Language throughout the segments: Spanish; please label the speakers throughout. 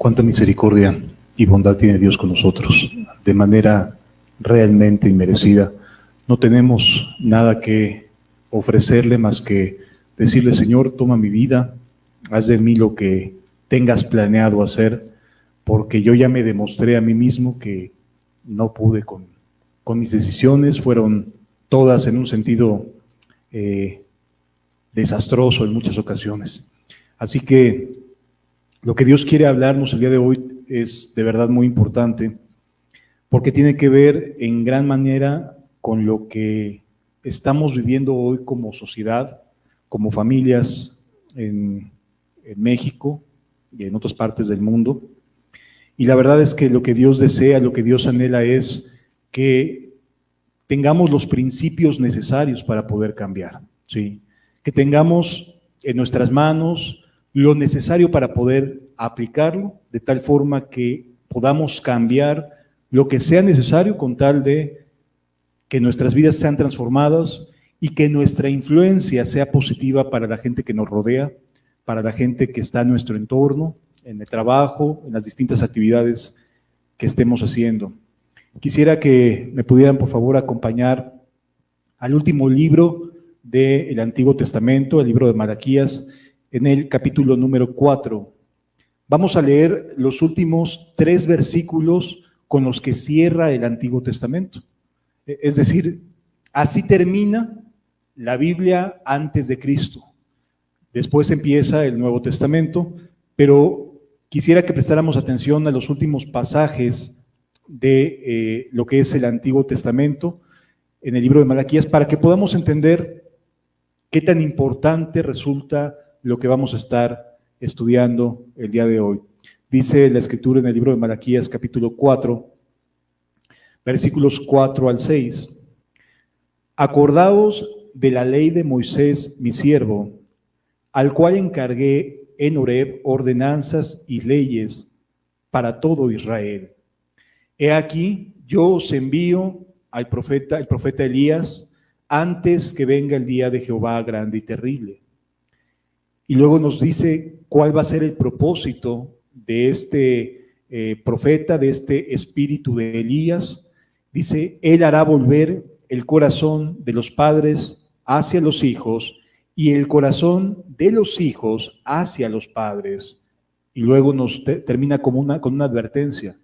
Speaker 1: Cuánta misericordia y bondad tiene Dios con nosotros, de manera realmente inmerecida. No tenemos nada que ofrecerle más que decirle: Señor, toma mi vida, haz de mí lo que tengas planeado hacer, porque yo ya me demostré a mí mismo que no pude con mis decisiones, fueron todas en un sentido desastroso en muchas ocasiones. Así que lo que Dios quiere hablarnos el día de hoy es de verdad muy importante, porque tiene que ver en gran manera con lo que estamos viviendo hoy como sociedad, como familias en México y en otras partes del mundo. Y la verdad es que lo que Dios desea, lo que Dios anhela es que tengamos los principios necesarios para poder cambiar, ¿sí? Que tengamos en nuestras manos lo necesario para poder aplicarlo de tal forma que podamos cambiar lo que sea necesario con tal de que nuestras vidas sean transformadas y que nuestra influencia sea positiva para la gente que nos rodea, para la gente que está en nuestro entorno, en el trabajo, en las distintas actividades que estemos haciendo. Quisiera que me pudieran, por favor, acompañar al último libro del Antiguo Testamento, el libro de Malaquías, en el capítulo número 4. Vamos a leer los últimos 3 versículos con los que cierra el Antiguo Testamento. Es decir, así termina la Biblia antes de Cristo. Después empieza el Nuevo Testamento, pero quisiera que prestáramos atención a los últimos pasajes de lo que es el Antiguo Testamento en el libro de Malaquías, para que podamos entender qué tan importante resulta lo que vamos a estar estudiando el día de hoy. Dice la Escritura en el libro de Malaquías, capítulo 4, versículos 4 al 6. Acordaos de la ley de Moisés, mi siervo, al cual encargué en Horeb ordenanzas y leyes para todo Israel. He aquí, yo os envío al profeta, el profeta Elías, antes que venga el día de Jehová grande y terrible. Y luego nos dice cuál va a ser el propósito de este profeta, de este espíritu de Elías. Dice: él hará volver el corazón de los padres hacia los hijos y el corazón de los hijos hacia los padres. Y luego nos termina con una advertencia: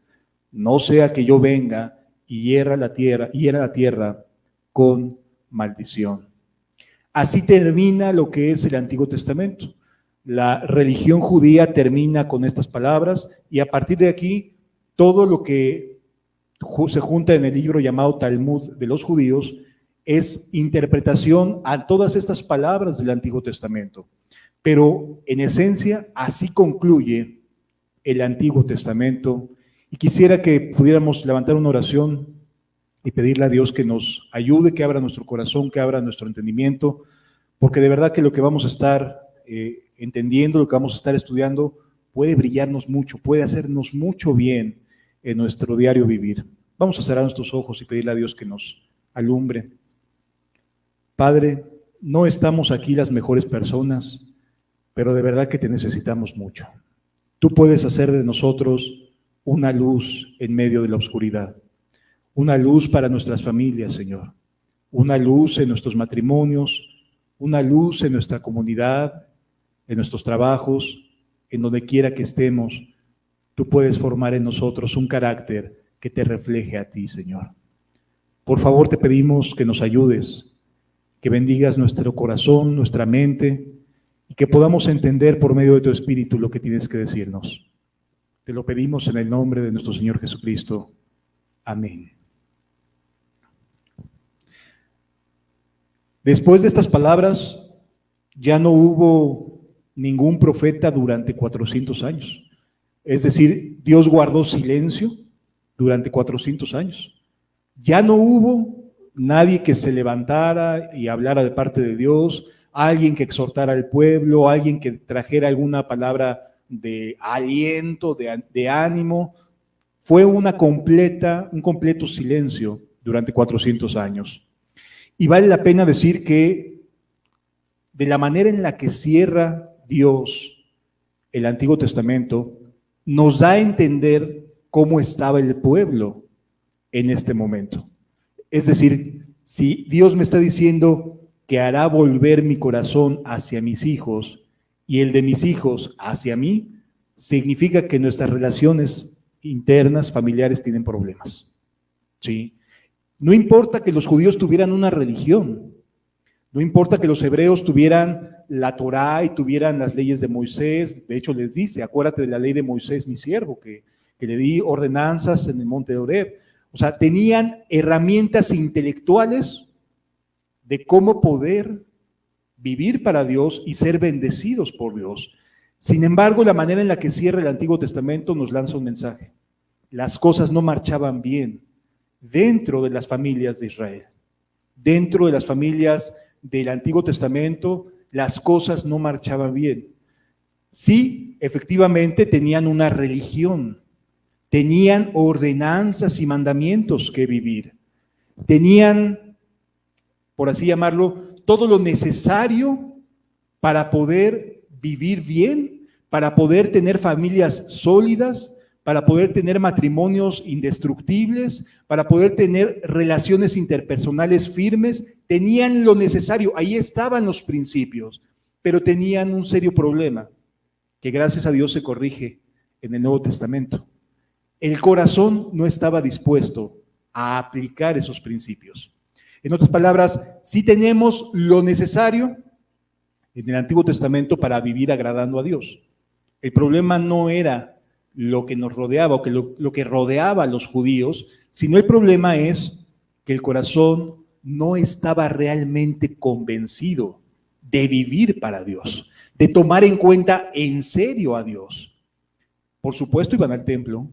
Speaker 1: no sea que yo venga y hiera la tierra con maldición. Así termina lo que es el Antiguo Testamento. La religión judía termina con estas palabras y a partir de aquí todo lo que se junta en el libro llamado Talmud de los judíos es interpretación a todas estas palabras del Antiguo Testamento. Pero en esencia así concluye el Antiguo Testamento. Y quisiera que pudiéramos levantar una oración y pedirle a Dios que nos ayude, que abra nuestro corazón, que abra nuestro entendimiento, porque de verdad que lo que vamos a estar entendiendo, lo que vamos a estar estudiando, puede brillarnos mucho, puede hacernos mucho bien en nuestro diario vivir. Vamos a cerrar nuestros ojos y pedirle a Dios que nos alumbre. Padre, no estamos aquí las mejores personas, pero de verdad que te necesitamos mucho. Tú puedes hacer de nosotros una luz en medio de la oscuridad, una luz para nuestras familias, Señor, una luz en nuestros matrimonios, una luz en nuestra comunidad, en nuestros trabajos, en donde quiera que estemos. Tú puedes formar en nosotros un carácter que te refleje a ti, Señor. Por favor, te pedimos que nos ayudes, que bendigas nuestro corazón, nuestra mente, y que podamos entender por medio de tu Espíritu lo que tienes que decirnos. Te lo pedimos en el nombre de nuestro Señor Jesucristo. Amén. Después de estas palabras, ya no hubo ningún profeta durante 400 años. Es decir, Dios guardó silencio durante 400 años. Ya no hubo nadie que se levantara y hablara de parte de Dios, alguien que exhortara al pueblo, alguien que trajera alguna palabra de aliento, de ánimo. Fue un completo silencio durante 400 años. Y vale la pena decir que de la manera en la que cierra Dios el Antiguo Testamento, nos da a entender cómo estaba el pueblo en este momento. Es decir, si Dios me está diciendo que hará volver mi corazón hacia mis hijos y el de mis hijos hacia mí, significa que nuestras relaciones internas, familiares, tienen problemas. ¿Sí? No importa que los judíos tuvieran una religión, no importa que los hebreos tuvieran la Torá y tuvieran las leyes de Moisés. De hecho les dice, acuérdate de la ley de Moisés, mi siervo, que le di ordenanzas en el monte de Horeb. O sea, tenían herramientas intelectuales de cómo poder vivir para Dios y ser bendecidos por Dios. Sin embargo, la manera en la que cierra el Antiguo Testamento nos lanza un mensaje. Las cosas no marchaban bien dentro de las familias de Israel. Dentro de las familias del Antiguo Testamento, las cosas no marchaban bien. Sí, efectivamente tenían una religión, tenían ordenanzas y mandamientos que vivir, tenían, por así llamarlo, todo lo necesario para poder vivir bien, para poder tener familias sólidas, para poder tener matrimonios indestructibles, para poder tener relaciones interpersonales firmes. Tenían lo necesario, ahí estaban los principios, pero tenían un serio problema, que gracias a Dios se corrige en el Nuevo Testamento. El corazón no estaba dispuesto a aplicar esos principios. En otras palabras, sí tenemos lo necesario en el Antiguo Testamento para vivir agradando a Dios. El problema no era lo que nos rodeaba o que lo que rodeaba a los judíos, sino el problema es que el corazón no estaba realmente convencido de vivir para Dios, de tomar en cuenta en serio a Dios. Por supuesto, iban al templo,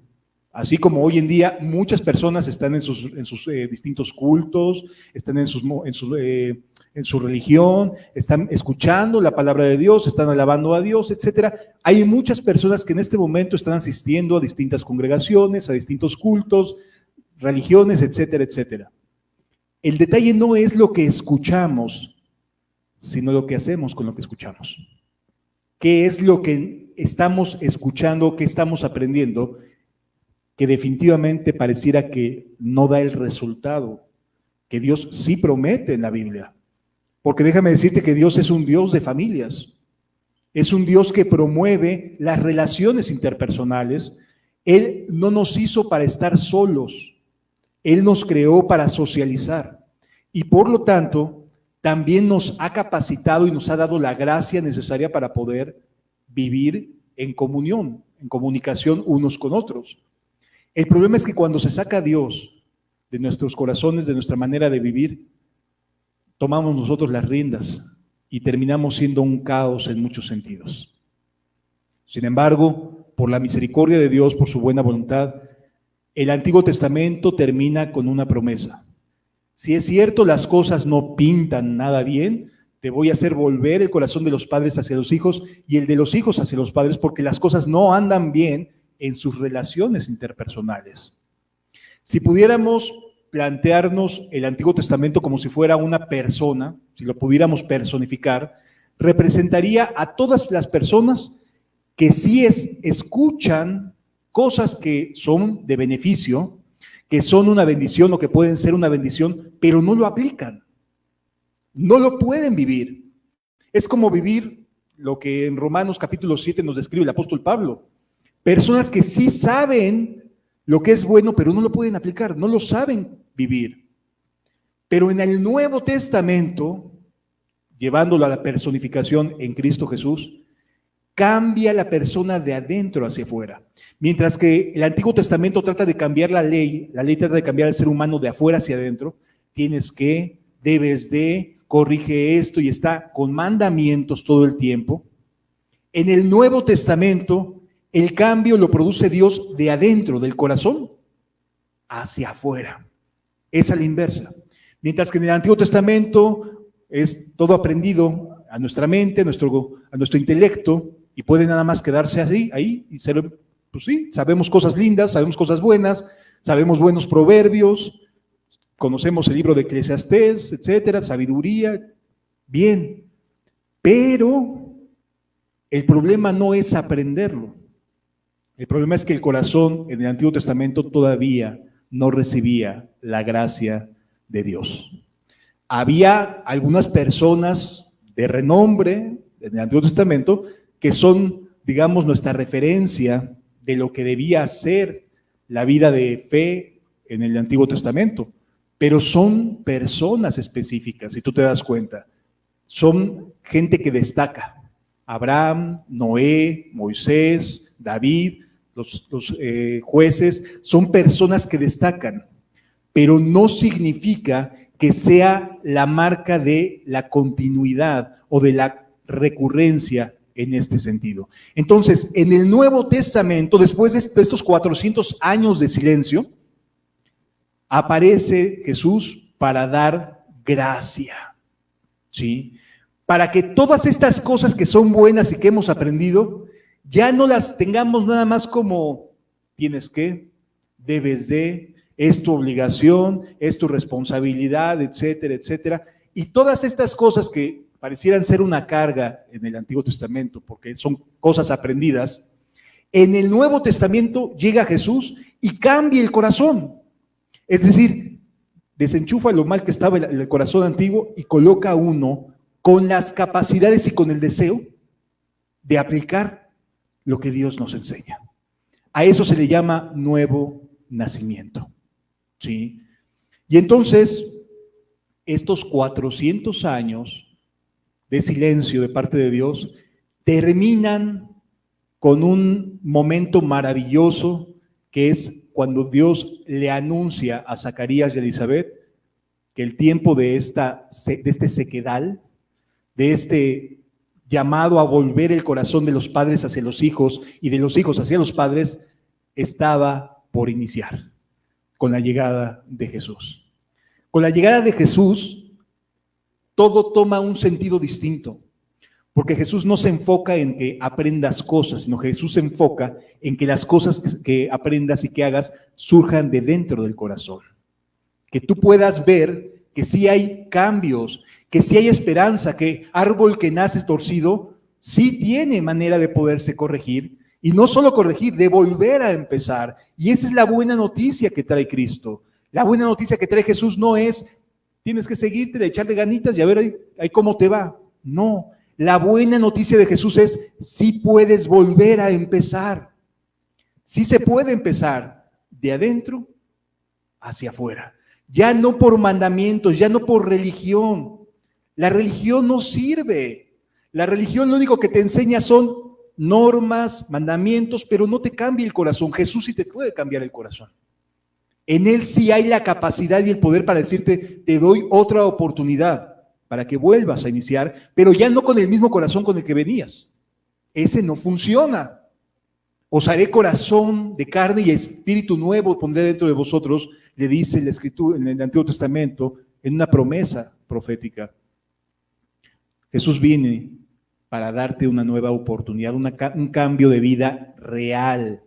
Speaker 1: así como hoy en día muchas personas están en sus distintos cultos, están en su religión, están escuchando la palabra de Dios, están alabando a Dios, etcétera. Hay muchas personas que en este momento están asistiendo a distintas congregaciones, a distintos cultos, religiones, etcétera, etcétera. El detalle no es lo que escuchamos, sino lo que hacemos con lo que escuchamos. ¿Qué es lo que estamos escuchando, qué estamos aprendiendo, que definitivamente pareciera que no da el resultado que Dios sí promete en la Biblia? Porque déjame decirte que Dios es un Dios de familias, es un Dios que promueve las relaciones interpersonales. Él no nos hizo para estar solos, Él nos creó para socializar y por lo tanto también nos ha capacitado y nos ha dado la gracia necesaria para poder vivir en comunión, en comunicación unos con otros. El problema es que cuando se saca a Dios de nuestros corazones, de nuestra manera de vivir, tomamos nosotros las riendas y terminamos siendo un caos en muchos sentidos. Sin embargo, por la misericordia de Dios, por su buena voluntad, el Antiguo Testamento termina con una promesa. Si es cierto, las cosas no pintan nada bien, te voy a hacer volver el corazón de los padres hacia los hijos y el de los hijos hacia los padres, porque las cosas no andan bien en sus relaciones interpersonales. Si pudiéramos plantearnos el Antiguo Testamento como si fuera una persona, si lo pudiéramos personificar, representaría a todas las personas que sí escuchan cosas que son de beneficio, que son una bendición o que pueden ser una bendición, pero no lo aplican, no lo pueden vivir. Es como vivir lo que en Romanos capítulo 7 nos describe el apóstol Pablo. Personas que sí saben lo que es bueno, pero no lo pueden aplicar, no lo saben vivir. Pero en el Nuevo Testamento, llevándolo a la personificación en Cristo Jesús, cambia la persona de adentro hacia afuera. Mientras que el Antiguo Testamento trata de cambiar la ley trata de cambiar al ser humano de afuera hacia adentro. Tienes que, debes de, corrige esto y está con mandamientos todo el tiempo. En el Nuevo Testamento, el cambio lo produce Dios de adentro, del corazón, hacia afuera. Es a la inversa. Mientras que en el Antiguo Testamento es todo aprendido a nuestra mente, a nuestro intelecto, y puede nada más quedarse así, ahí, y ser, pues sí, sabemos cosas lindas, sabemos cosas buenas, sabemos buenos proverbios, conocemos el libro de Eclesiastés, etcétera, sabiduría, bien, pero el problema no es aprenderlo. El problema es que el corazón en el Antiguo Testamento todavía no recibía la gracia de Dios. Había algunas personas de renombre en el Antiguo Testamento que son, digamos, nuestra referencia de lo que debía ser la vida de fe en el Antiguo Testamento, pero son personas específicas, si tú te das cuenta. Son gente que destaca. Abraham, Noé, Moisés, David, los jueces, son personas que destacan, pero no significa que sea la marca de la continuidad o de la recurrencia en este sentido. Entonces, en el Nuevo Testamento, después de estos 400 años de silencio, aparece Jesús para dar gracia, ¿sí? Para que todas estas cosas que son buenas y que hemos aprendido, ya no las tengamos nada más como tienes que, debes de, es tu obligación, es tu responsabilidad, etcétera, etcétera. Y todas estas cosas que parecieran ser una carga en el Antiguo Testamento, porque son cosas aprendidas, en el Nuevo Testamento llega Jesús y cambia el corazón. Es decir, desenchufa lo mal que estaba en el corazón antiguo y coloca a uno con las capacidades y con el deseo de aplicar lo que Dios nos enseña. A eso se le llama nuevo nacimiento, ¿sí? Y entonces, estos 400 años de silencio de parte de Dios terminan con un momento maravilloso que es cuando Dios le anuncia a Zacarías y a Elizabeth que el tiempo de este sequedal, de este llamado a volver el corazón de los padres hacia los hijos y de los hijos hacia los padres, estaba por iniciar con la llegada de Jesús. Con la llegada de Jesús, todo toma un sentido distinto, porque Jesús no se enfoca en que aprendas cosas, sino que Jesús se enfoca en que las cosas que aprendas y que hagas surjan de dentro del corazón. Que tú puedas ver que sí hay cambios, que sí hay esperanza, que árbol que nace torcido sí tiene manera de poderse corregir, y no solo corregir, de volver a empezar. Y esa es la buena noticia que trae Cristo. La buena noticia que trae Jesús no es tienes que seguirte, de echarle ganitas y a ver ahí cómo te va. No, la buena noticia de Jesús es sí puedes volver a empezar. Sí se puede empezar de adentro hacia afuera. Ya no por mandamientos, ya no por religión. La religión no sirve. La religión lo único que te enseña son normas, mandamientos, pero no te cambia el corazón. Jesús sí te puede cambiar el corazón. En Él sí hay la capacidad y el poder para decirte, te doy otra oportunidad para que vuelvas a iniciar, pero ya no con el mismo corazón con el que venías. Ese no funciona. Os haré corazón de carne y espíritu nuevo pondré dentro de vosotros, le dice la Escritura en el Antiguo Testamento, en una promesa profética. Jesús viene para darte una nueva oportunidad, un cambio de vida real.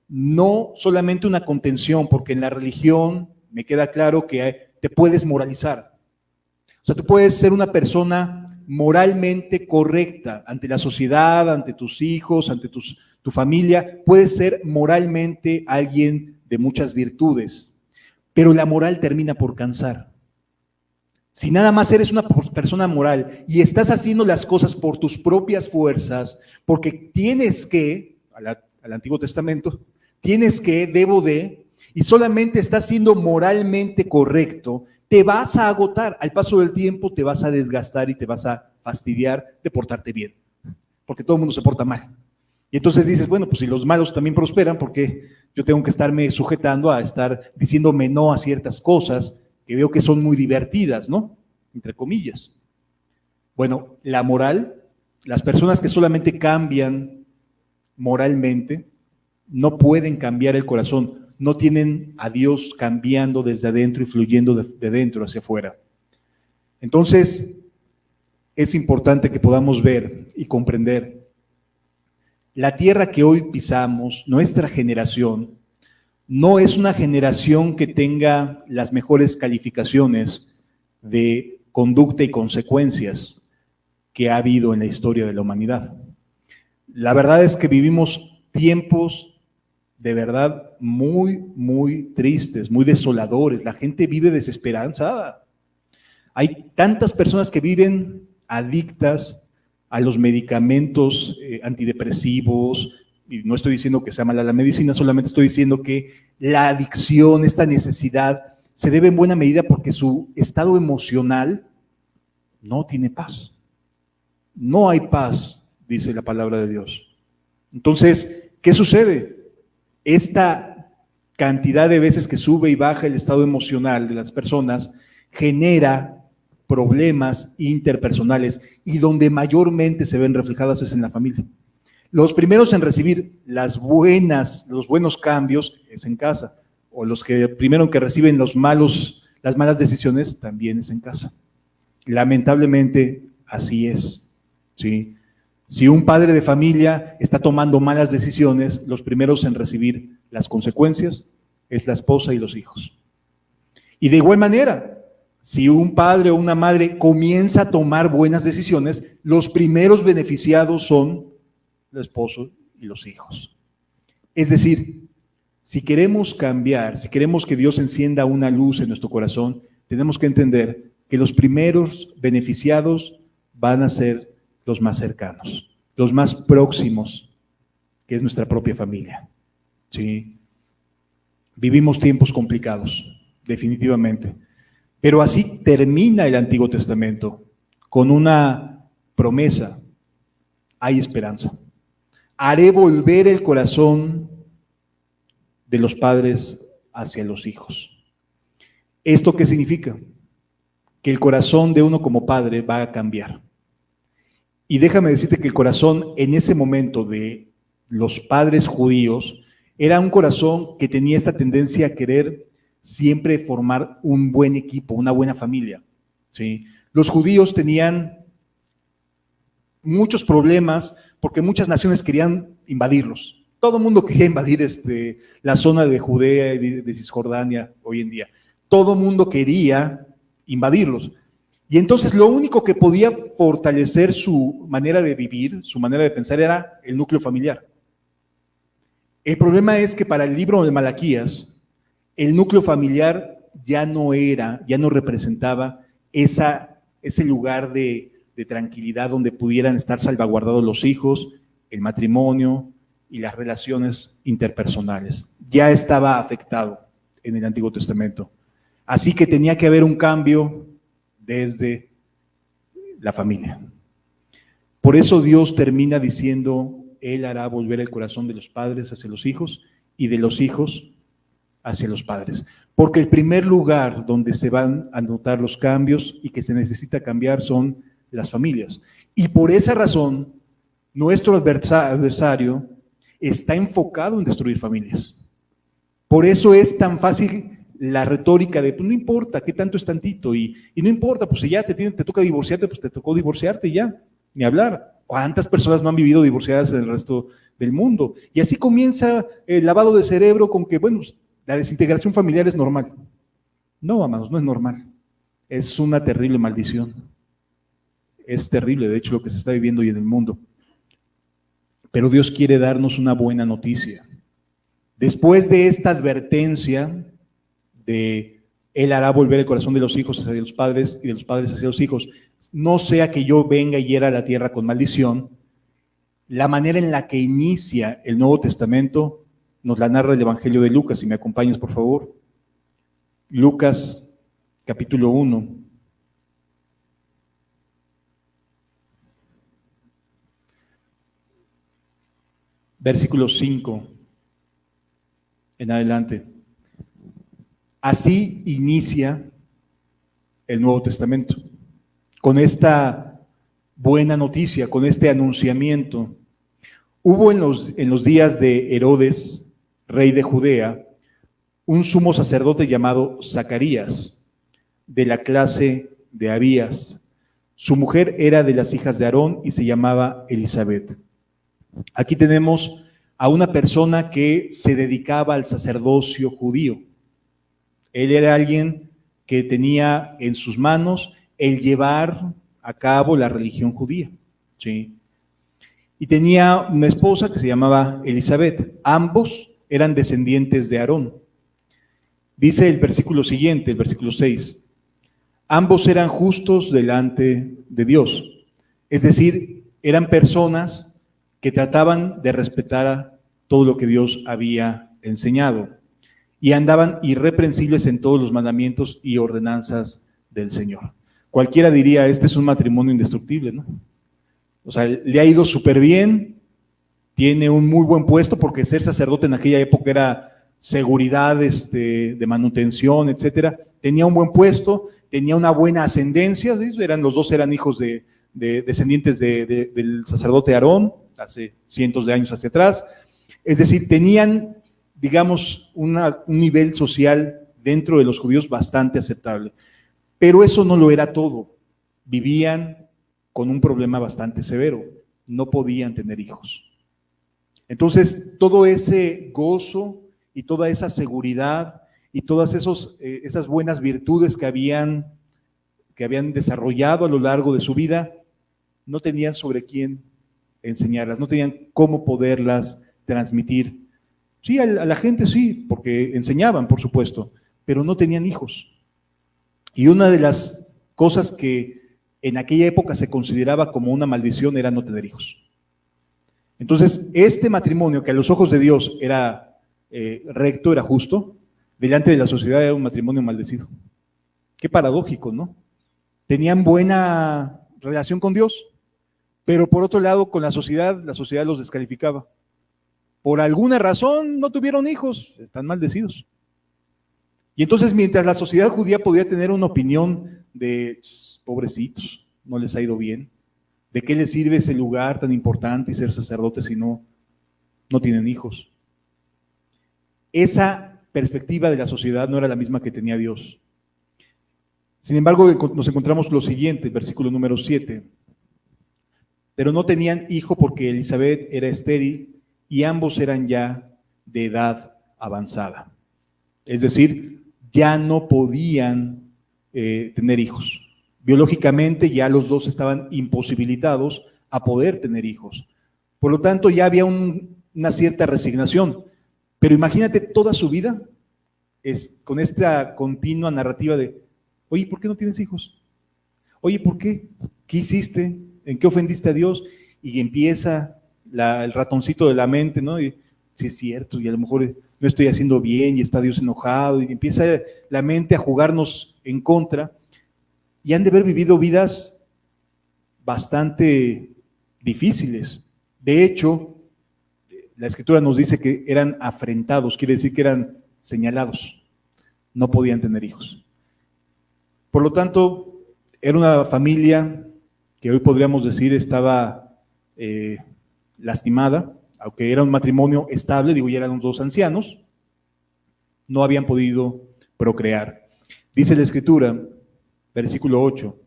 Speaker 1: No solamente una contención, porque en la religión me queda claro que te puedes moralizar. O sea, tú puedes ser una persona moralmente correcta ante la sociedad, ante tus hijos, ante tu familia. Puedes ser moralmente alguien de muchas virtudes, pero la moral termina por cansar. Si nada más eres una persona moral y estás haciendo las cosas por tus propias fuerzas, porque tienes que, al Antiguo Testamento, tienes que, debo de, y solamente estás siendo moralmente correcto, te vas a agotar. Al paso del tiempo te vas a desgastar y te vas a fastidiar de portarte bien, porque todo el mundo se porta mal. Y entonces dices, bueno, pues si los malos también prosperan, ¿por qué yo tengo que estarme sujetando a estar diciéndome no a ciertas cosas que veo que son muy divertidas, ¿no? Entre comillas. Bueno, la moral, las personas que solamente cambian moralmente, no pueden cambiar el corazón, no tienen a Dios cambiando desde adentro y fluyendo de dentro hacia afuera. Entonces, es importante que podamos ver y comprender la tierra que hoy pisamos, nuestra generación, no es una generación que tenga las mejores calificaciones de conducta y consecuencias que ha habido en la historia de la humanidad. La verdad es que vivimos tiempos de verdad muy, muy tristes, muy desoladores. La gente vive desesperanzada. Hay tantas personas que viven adictas a los medicamentos antidepresivos, y no estoy diciendo que sea mala la medicina, solamente estoy diciendo que la adicción, esta necesidad, se debe en buena medida porque su estado emocional no tiene paz. No hay paz, dice la palabra de Dios. Entonces, ¿qué sucede? Esta cantidad de veces que sube y baja el estado emocional de las personas genera problemas interpersonales y donde mayormente se ven reflejadas es en la familia. Los primeros en recibir los buenos cambios es en casa, o los que primero que reciben las malas decisiones también es en casa. Lamentablemente así es, ¿sí? Si un padre de familia está tomando malas decisiones, los primeros en recibir las consecuencias es la esposa y los hijos. Y de igual manera, si un padre o una madre comienza a tomar buenas decisiones, los primeros beneficiados son el esposo y los hijos. Es decir, si queremos cambiar, si queremos que Dios encienda una luz en nuestro corazón, tenemos que entender que los primeros beneficiados van a ser los más cercanos, los más próximos, que es nuestra propia familia. ¿Sí? Vivimos tiempos complicados, definitivamente. Pero así termina el Antiguo Testamento, con una promesa: hay esperanza. Haré volver el corazón de los padres hacia los hijos. ¿Esto qué significa? Que el corazón de uno como padre va a cambiar. Y déjame decirte que el corazón en ese momento de los padres judíos era un corazón que tenía esta tendencia a querer siempre formar un buen equipo, una buena familia, ¿sí? Los judíos tenían muchos problemas porque muchas naciones querían invadirlos. Todo el mundo quería invadir la zona de Judea y de Cisjordania hoy en día. Todo el mundo quería invadirlos. Y entonces lo único que podía fortalecer su manera de vivir, su manera de pensar, era el núcleo familiar. El problema es que para el libro de Malaquías, el núcleo familiar ya no representaba ese lugar de tranquilidad donde pudieran estar salvaguardados los hijos, el matrimonio y las relaciones interpersonales. Ya estaba afectado en el Antiguo Testamento. Así que tenía que haber un cambio desde la familia. Por eso Dios termina diciendo: Él hará volver el corazón de los padres hacia los hijos y de los hijos hacia los padres. Porque el primer lugar donde se van a notar los cambios y que se necesita cambiar son las familias. Y por esa razón, nuestro adversario está enfocado en destruir familias. Por eso es tan fácil la retórica de: pues no importa, ¿qué tanto es tantito? Y no importa, pues si ya te toca divorciarte, pues te tocó divorciarte y ya, ni hablar. ¿Cuántas personas no han vivido divorciadas en el resto del mundo? Y así comienza el lavado de cerebro con que, bueno, la desintegración familiar es normal. No, amados, no es normal. Es una terrible maldición. Es terrible, de hecho, lo que se está viviendo hoy en el mundo. Pero Dios quiere darnos una buena noticia. Después de esta advertencia de Él hará volver el corazón de los hijos hacia los padres y de los padres hacia los hijos, no sea que yo venga y hiera la tierra con maldición, la manera en la que inicia el Nuevo Testamento nos la narra el Evangelio de Lucas. Si me acompañas, por favor. Lucas, capítulo 1. Versículo 5 en adelante. Así inicia el Nuevo Testamento, con esta buena noticia, con este anunciamiento. Hubo en los días de Herodes, rey de Judea, un sumo sacerdote llamado Zacarías, de la clase de Abías. Su mujer era de las hijas de Aarón y se llamaba Elizabeth. Aquí tenemos a una persona que se dedicaba al sacerdocio judío. Él era alguien que tenía en sus manos el llevar a cabo la religión judía, ¿sí? Y tenía una esposa que se llamaba Elizabeth. Ambos eran descendientes de Aarón. Dice el versículo siguiente, el versículo 6, ambos eran justos delante de Dios. Es decir, eran personas que trataban de respetar todo lo que Dios había enseñado y andaban irreprensibles en todos los mandamientos y ordenanzas del Señor. Cualquiera diría, este es un matrimonio indestructible, ¿no? O sea, le ha ido súper bien, tiene un muy buen puesto, porque ser sacerdote en aquella época era seguridad de manutención, etcétera. Tenía un buen puesto, tenía una buena ascendencia, ¿sí? Los dos eran hijos de descendientes del sacerdote Aarón, hace cientos de años hacia atrás. Es decir, tenían, digamos, un nivel social dentro de los judíos bastante aceptable. Pero eso no lo era todo. Vivían con un problema bastante severo. No podían tener hijos. Entonces, todo ese gozo y toda esa seguridad y todas esas buenas virtudes que habían desarrollado a lo largo de su vida, no tenían sobre quién enseñarlas, no tenían cómo poderlas transmitir. Sí, a la gente sí, porque enseñaban, por supuesto, pero no tenían hijos. Y una de las cosas que en aquella época se consideraba como una maldición era no tener hijos. Entonces, este matrimonio, que a los ojos de Dios era recto, era justo, delante de la sociedad era un matrimonio maldecido. Qué paradójico, ¿no? Tenían buena relación con Dios, pero por otro lado, con la sociedad los descalificaba. Por alguna razón no tuvieron hijos, están maldecidos. Y entonces, mientras la sociedad judía podía tener una opinión de pobrecitos, no les ha ido bien, ¿de qué les sirve ese lugar tan importante y ser sacerdotes si no tienen hijos? Esa perspectiva de la sociedad no era la misma que tenía Dios. Sin embargo, nos encontramos lo siguiente, versículo número 7. Pero no tenían hijo porque Elizabeth era estéril y ambos eran ya de edad avanzada. Es decir, ya no podían tener hijos. Biológicamente ya los dos estaban imposibilitados a poder tener hijos. Por lo tanto, ya había una cierta resignación. Pero imagínate toda su vida con esta continua narrativa de, oye, ¿por qué no tienes hijos? Oye, ¿por qué? ¿Qué hiciste? ¿En qué ofendiste a Dios? Y empieza el ratoncito de la mente, ¿no? Y sí es cierto, y a lo mejor no estoy haciendo bien y está Dios enojado, y empieza la mente a jugarnos en contra. Y han de haber vivido vidas bastante difíciles. De hecho, la Escritura nos dice que eran afrentados, quiere decir que eran señalados, no podían tener hijos. Por lo tanto, era una familia que hoy podríamos decir estaba lastimada, aunque era un matrimonio estable, digo, ya eran los dos ancianos, no habían podido procrear. Dice la Escritura, versículo 8,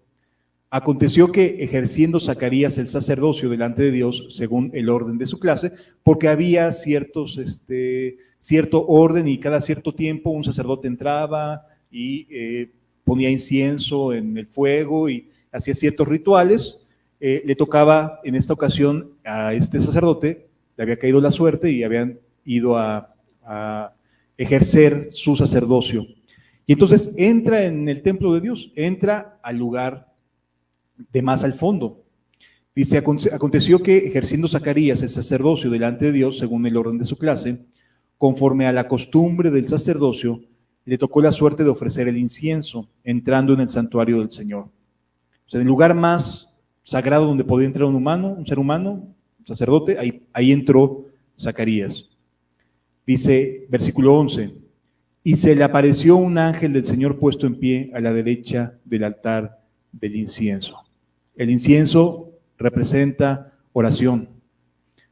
Speaker 1: aconteció que ejerciendo Zacarías el sacerdocio delante de Dios, según el orden de su clase, porque había cierto orden y cada cierto tiempo un sacerdote entraba y ponía incienso en el fuego y hacía ciertos rituales, le tocaba en esta ocasión a este sacerdote, le había caído la suerte y habían ido a ejercer su sacerdocio. Y entonces entra en el templo de Dios, entra al lugar de más al fondo. Dice, aconteció que ejerciendo Zacarías el sacerdocio delante de Dios, según el orden de su clase, conforme a la costumbre del sacerdocio, le tocó la suerte de ofrecer el incienso, entrando en el santuario del Señor. O sea, en el lugar más sagrado donde podía entrar un ser humano, un sacerdote, ahí entró Zacarías. Dice, versículo 11, y se le apareció un ángel del Señor puesto en pie a la derecha del altar del incienso. El incienso representa oración,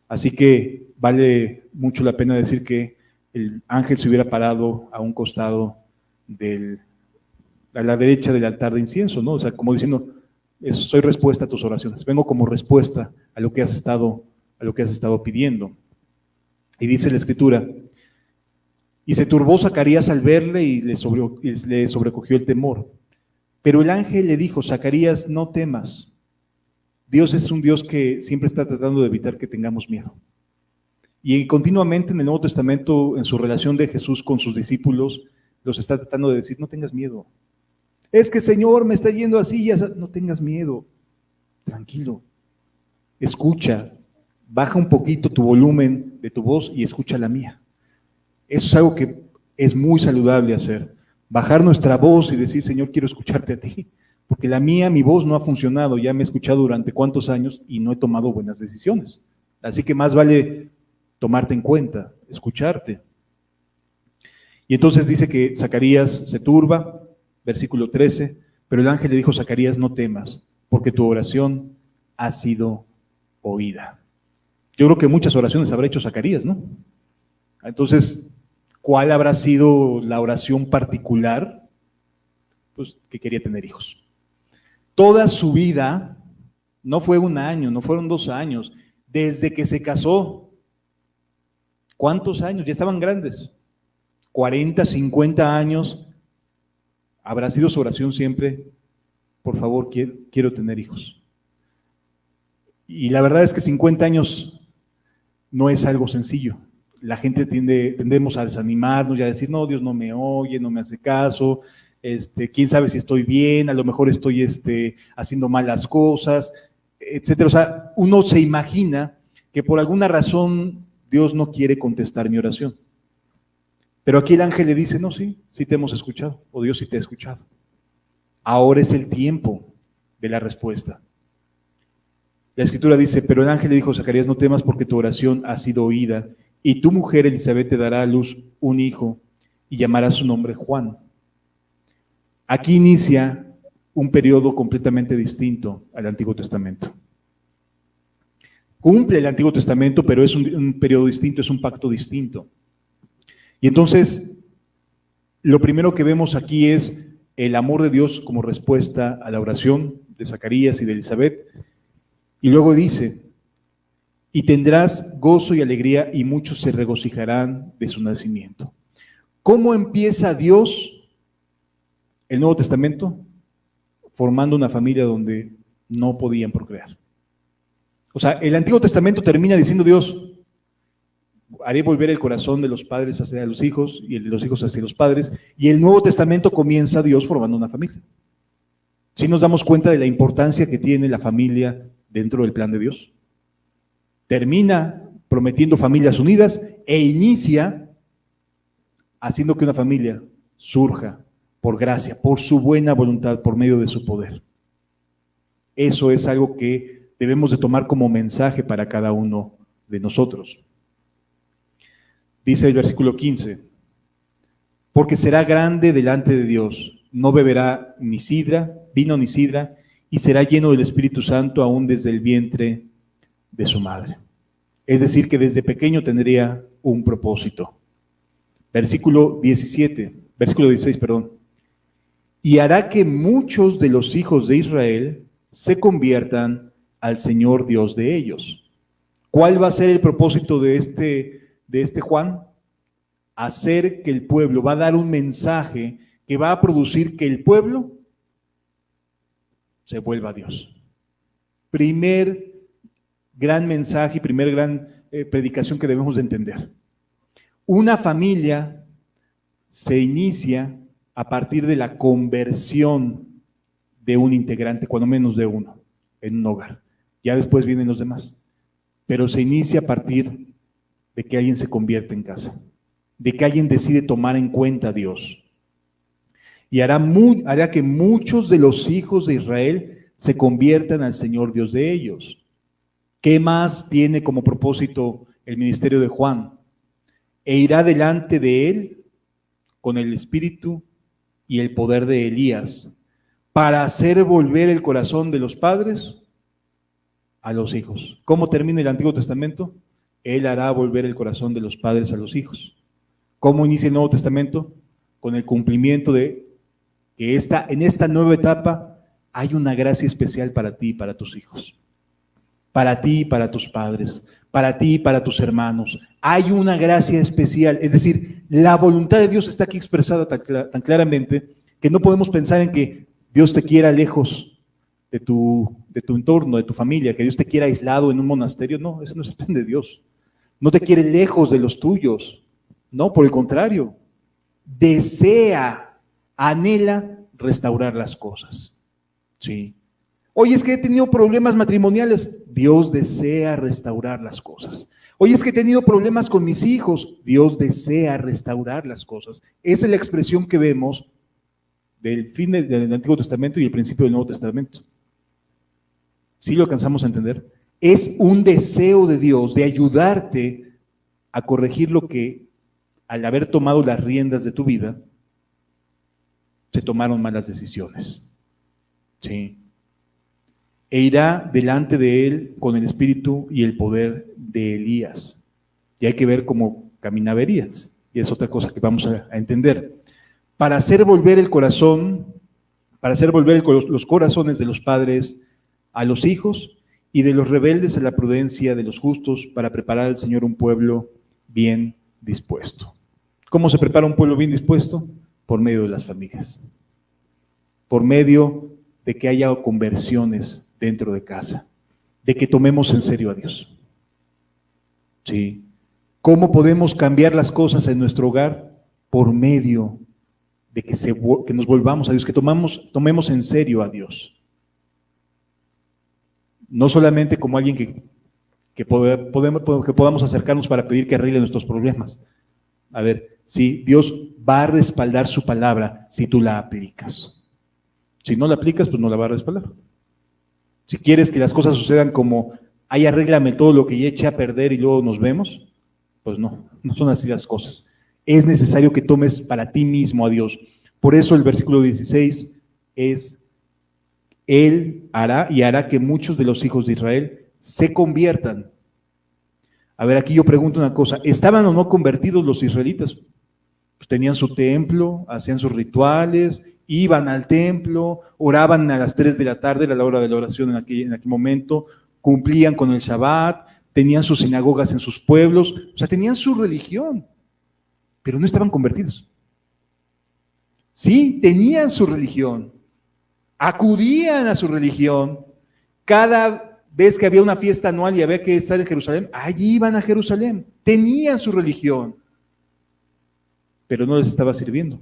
Speaker 1: así que vale mucho la pena decir que el ángel se hubiera parado a un costado a la derecha del altar de incienso, ¿no? O sea, como diciendo, soy respuesta a tus oraciones, vengo como respuesta a lo que has estado pidiendo. Y dice la Escritura, y se turbó Zacarías al verle y le sobrecogió el temor. Pero el ángel le dijo, Zacarías, no temas. Dios es un Dios que siempre está tratando de evitar que tengamos miedo. Y continuamente en el Nuevo Testamento, en su relación de Jesús con sus discípulos, los está tratando de decir, no tengas miedo. Es que Señor, me está yendo así, no tengas miedo, tranquilo, escucha, baja un poquito tu volumen de tu voz y escucha la mía. Eso es algo que es muy saludable hacer, bajar nuestra voz y decir, Señor, quiero escucharte a ti, porque mi voz no ha funcionado, ya me he escuchado durante cuántos años y no he tomado buenas decisiones. Así que más vale tomarte en cuenta, escucharte. Y entonces dice que Zacarías se turba, versículo 13, pero el ángel le dijo a Zacarías, no temas, porque tu oración ha sido oída. Yo creo que muchas oraciones habrá hecho Zacarías, ¿no? Entonces, ¿cuál habrá sido la oración particular? Pues que quería tener hijos. Toda su vida, no fue un año, no fueron 2 años, desde que se casó. ¿Cuántos años? Ya estaban grandes. 40, 50 años. Habrá sido su oración siempre, por favor, quiero tener hijos. Y la verdad es que 50 años no es algo sencillo. La gente tendemos a desanimarnos y a decir, no, Dios no me oye, no me hace caso, quién sabe si estoy bien, a lo mejor estoy haciendo malas cosas, etcétera. O sea, uno se imagina que por alguna razón Dios no quiere contestar mi oración. Pero aquí el ángel le dice, no, sí te hemos escuchado, o Dios sí te ha escuchado. Ahora es el tiempo de la respuesta. La Escritura dice, pero el ángel le dijo a Zacarías, no temas porque tu oración ha sido oída, y tu mujer Elizabeth te dará a luz un hijo, y llamará su nombre Juan. Aquí inicia un periodo completamente distinto al Antiguo Testamento. Cumple el Antiguo Testamento, pero es un periodo distinto, es un pacto distinto. Y entonces, lo primero que vemos aquí es el amor de Dios como respuesta a la oración de Zacarías y de Elizabeth. Y luego dice, y tendrás gozo y alegría y muchos se regocijarán de su nacimiento. ¿Cómo empieza Dios el Nuevo Testamento? Formando una familia donde no podían procrear. O sea, el Antiguo Testamento termina diciendo Dios, haré volver el corazón de los padres hacia los hijos y el de los hijos hacia los padres, y el Nuevo Testamento comienza Dios formando una familia. ¿Sí nos damos cuenta de la importancia que tiene la familia dentro del plan de Dios? Termina prometiendo familias unidas e inicia haciendo que una familia surja por gracia, por su buena voluntad, por medio de su poder. Eso es algo que debemos de tomar como mensaje para cada uno de nosotros. Dice el versículo 15, porque será grande delante de Dios, no beberá ni vino ni sidra, y será lleno del Espíritu Santo aún desde el vientre de su madre. Es decir, que desde pequeño tendría un propósito. Versículo 16, y hará que muchos de los hijos de Israel se conviertan al Señor Dios de ellos. ¿Cuál va a ser el propósito de este Juan? Hacer que el pueblo, va a dar un mensaje que va a producir que el pueblo se vuelva a Dios. Primer gran mensaje, primer gran predicación que debemos de entender. Una familia se inicia a partir de la conversión de un integrante, cuando menos de uno, en un hogar. Ya después vienen los demás. Pero se inicia a partir de que alguien se convierte en casa, de que alguien decide tomar en cuenta a Dios. Y hará que muchos de los hijos de Israel se conviertan al Señor Dios de ellos. ¿Qué más tiene como propósito el ministerio de Juan? E irá delante de él con el espíritu y el poder de Elías, para hacer volver el corazón de los padres a los hijos. ¿Cómo termina el Antiguo Testamento? Él hará volver el corazón de los padres a los hijos. ¿Cómo inicia el Nuevo Testamento? Con el cumplimiento de que en esta nueva etapa hay una gracia especial para ti y para tus hijos, para ti y para tus padres, para ti y para tus hermanos. Hay una gracia especial, es decir, la voluntad de Dios está aquí expresada tan claramente que no podemos pensar en que Dios te quiera lejos de tu entorno, de tu familia, que Dios te quiera aislado en un monasterio. No, eso no es el plan de Dios. no te quiere lejos de los tuyos, no, por el contrario, desea, anhela restaurar las cosas. Sí. Oye, es que he tenido problemas matrimoniales. Dios desea restaurar las cosas. Oye, es que he tenido problemas con mis hijos. Dios desea restaurar las cosas. Esa es la expresión que vemos del fin del Antiguo Testamento y el principio del Nuevo Testamento. ¿Sí lo alcanzamos a entender? Es un deseo de Dios de ayudarte a corregir lo que, al haber tomado las riendas de tu vida, se tomaron malas decisiones. Sí. E irá delante de él con el espíritu y el poder de Elías. Y hay que ver cómo caminaba Elías. Y es otra cosa que vamos a entender. Para hacer volver el corazón, para hacer volver los corazones de los padres a los hijos y de los rebeldes a la prudencia de los justos, para preparar al Señor un pueblo bien dispuesto. ¿Cómo se prepara un pueblo bien dispuesto? Por medio de las familias. Por medio de que haya conversiones dentro de casa, de que tomemos en serio a Dios. ¿Sí? ¿Cómo podemos cambiar las cosas en nuestro hogar? Por medio de que nos volvamos a Dios, que tomemos en serio a Dios. No solamente como alguien que podamos acercarnos para pedir que arregle nuestros problemas. A ver, sí, Dios va a respaldar su palabra si tú la aplicas. Si no la aplicas, pues no la va a respaldar. Si quieres que las cosas sucedan como, ay, arréglame todo lo que ya eché a perder y luego nos vemos, pues no son así las cosas. Es necesario que tomes para ti mismo a Dios. Por eso el versículo 16 es, Él hará que muchos de los hijos de Israel se conviertan. A ver, aquí yo pregunto una cosa, ¿estaban o no convertidos los israelitas? Pues tenían su templo, hacían sus rituales, iban al templo, oraban a las 3 de la tarde, era la hora de la oración en aquel momento, cumplían con el Shabbat, tenían sus sinagogas en sus pueblos, o sea, tenían su religión, pero no estaban convertidos. Sí, tenían su religión, acudían a su religión, cada vez que había una fiesta anual y había que estar en Jerusalén, allí iban a Jerusalén, tenían su religión, pero no les estaba sirviendo,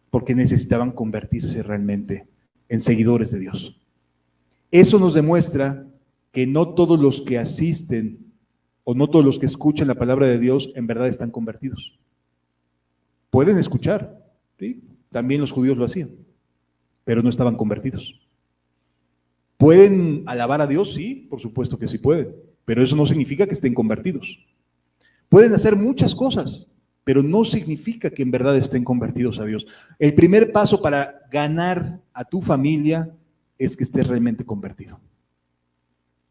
Speaker 1: porque necesitaban convertirse realmente en seguidores de Dios. Eso nos demuestra que no todos los que asisten o no todos los que escuchan la palabra de Dios en verdad están convertidos. Pueden escuchar, ¿sí? También los judíos lo hacían, pero no estaban convertidos. ¿Pueden alabar a Dios? Sí, por supuesto que sí pueden, pero eso no significa que estén convertidos. Pueden hacer muchas cosas, pero no significa que en verdad estén convertidos a Dios. El primer paso para ganar a tu familia es que estés realmente convertido.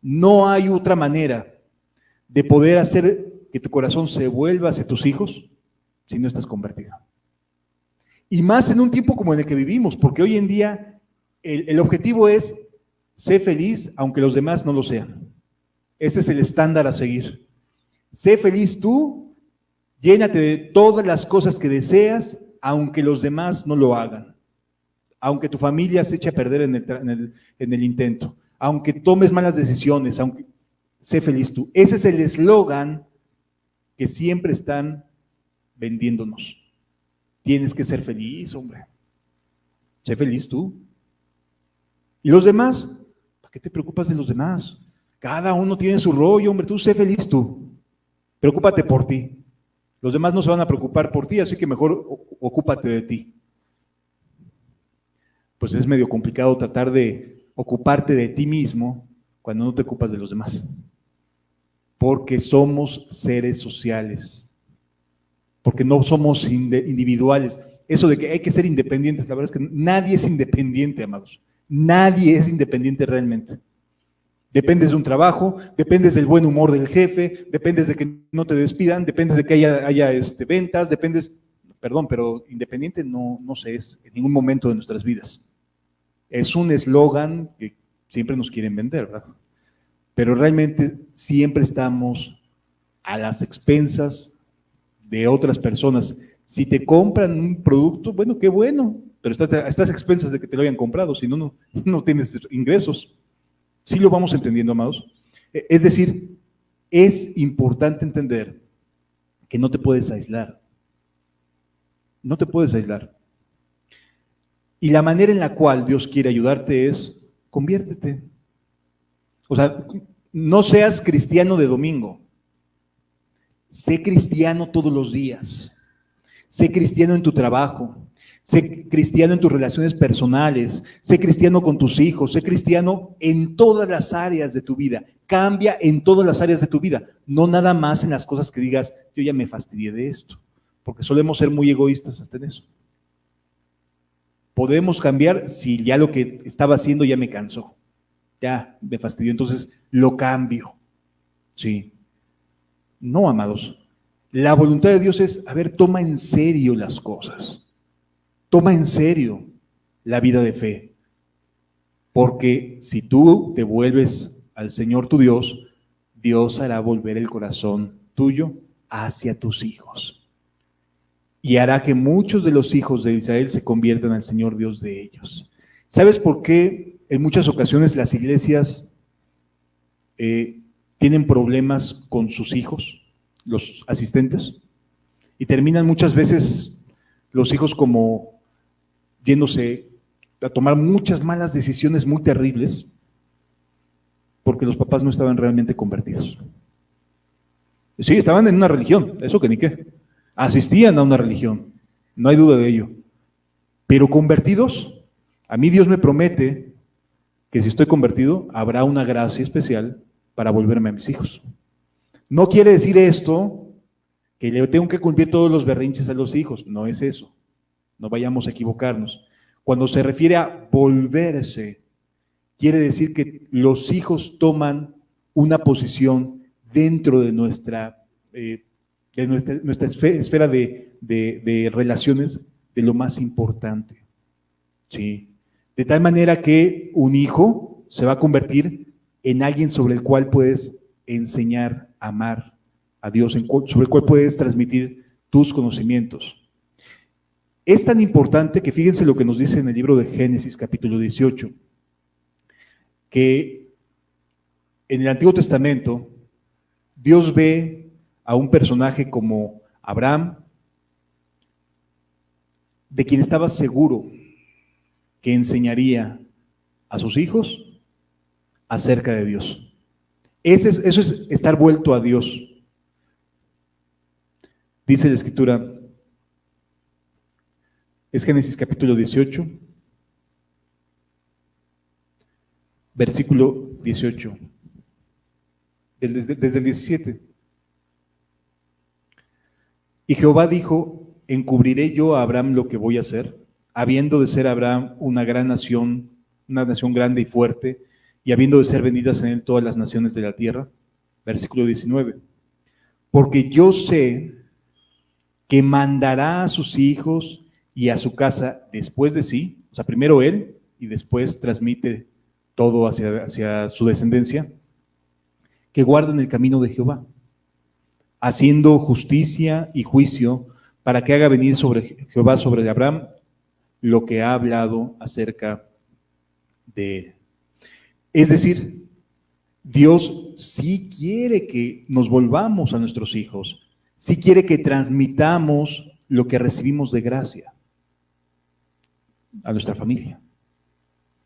Speaker 1: No hay otra manera de poder hacer que tu corazón se vuelva hacia tus hijos si no estás convertido. Y más en un tiempo como en el que vivimos, porque hoy en día el objetivo es sé feliz aunque los demás no lo sean. Ese es el estándar a seguir. Sé feliz tú, llénate de todas las cosas que deseas, aunque los demás no lo hagan. Aunque tu familia se eche a perder en el intento. Aunque tomes malas decisiones, aunque sé feliz tú. Ese es el eslogan que siempre están vendiéndonos. Tienes que ser feliz, hombre. Sé feliz tú. ¿Y los demás? ¿Para qué te preocupas de los demás? Cada uno tiene su rollo, hombre. Tú sé feliz tú. Preocúpate por ti. Los demás no se van a preocupar por ti, así que mejor ocúpate de ti. Pues es medio complicado tratar de ocuparte de ti mismo cuando no te ocupas de los demás. Porque somos seres sociales. Porque no somos individuales. Eso de que hay que ser independientes, la verdad es que nadie es independiente, amados. Nadie es independiente realmente. Dependes de un trabajo, dependes del buen humor del jefe, dependes de que no te despidan, dependes de que haya ventas, pero independiente no se es en ningún momento de nuestras vidas. Es un eslogan que siempre nos quieren vender, ¿verdad? Pero realmente siempre estamos a las expensas de otras personas. Si te compran un producto, bueno, qué bueno, pero estás a expensas de que te lo hayan comprado, si no, no tienes ingresos. ¿Sí lo vamos entendiendo, amados? Es decir, es importante entender que no te puedes aislar. No te puedes aislar. Y la manera en la cual Dios quiere ayudarte es, conviértete. O sea, no seas cristiano de domingo. Sé cristiano todos los días. Sé cristiano en tu trabajo. Sé cristiano en tus relaciones personales. Sé cristiano con tus hijos. Sé cristiano en todas las áreas de tu vida. Cambia en todas las áreas de tu vida. No nada más en las cosas que digas, yo ya me fastidié de esto. Porque solemos ser muy egoístas hasta en eso. Podemos cambiar si ya lo que estaba haciendo ya me cansó. Ya me fastidió, entonces lo cambio. Sí. No, amados. La voluntad de Dios es, a ver, toma en serio las cosas. Toma en serio la vida de fe. Porque si tú te vuelves al Señor tu Dios, Dios hará volver el corazón tuyo hacia tus hijos. Y hará que muchos de los hijos de Israel se conviertan al Señor Dios de ellos. ¿Sabes por qué en muchas ocasiones las iglesias tienen problemas con sus hijos, los asistentes? Y terminan muchas veces los hijos como yéndose a tomar muchas malas decisiones muy terribles porque los papás no estaban realmente convertidos. Sí, estaban en una religión, eso que ni qué. Asistían a una religión, no hay duda de ello. Pero convertidos, a mí Dios me promete que si estoy convertido, habrá una gracia especial para volverme a mis hijos. No quiere decir esto que le tengo que cumplir todos los berrinches a los hijos, no es eso. No vayamos a equivocarnos. Cuando se refiere a volverse, quiere decir que los hijos toman una posición dentro de nuestra esfera de relaciones de lo más importante. ¿Sí? De tal manera que un hijo se va a convertir en alguien sobre el cual puedes enseñar a amar a Dios, sobre el cual puedes transmitir tus conocimientos. Es tan importante que fíjense lo que nos dice en el libro de Génesis, capítulo 18, que en el Antiguo Testamento Dios ve a un personaje como Abraham, de quien estaba seguro que enseñaría a sus hijos acerca de Dios. Eso es estar vuelto a Dios. Dice la Escritura, es Génesis capítulo 18, versículo 18, desde el 17. Y Jehová dijo, ¿encubriré yo a Abraham lo que voy a hacer? Habiendo de ser Abraham una nación grande y fuerte, y habiendo de ser benditas en él todas las naciones de la tierra. Versículo 19. Porque yo sé que mandará a sus hijos y a su casa después de sí, o sea, primero él y después transmite todo hacia su descendencia, que guarden el camino de Jehová, haciendo justicia y juicio, para que haga venir sobre Jehová, sobre Abraham, lo que ha hablado acerca de él. Es decir, Dios sí quiere que nos volvamos a nuestros hijos, sí quiere que transmitamos lo que recibimos de gracia a nuestra familia.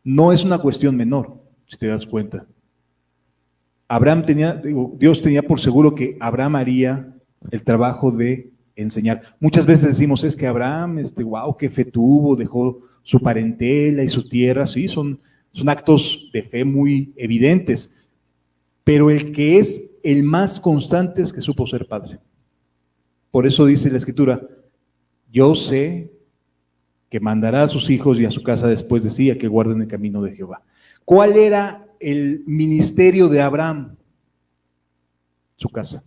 Speaker 1: No es una cuestión menor, si te das cuenta. Dios tenía por seguro que Abraham haría el trabajo de enseñar. Muchas veces decimos, es que Abraham, wow, qué fe tuvo, dejó su parentela y su tierra. Sí, son actos de fe muy evidentes, pero el que es el más constante es que supo ser padre. Por eso dice la Escritura, yo sé que mandará a sus hijos y a su casa después de sí a que guarden el camino de Jehová. ¿Cuál era el ministerio de Abraham? Su casa.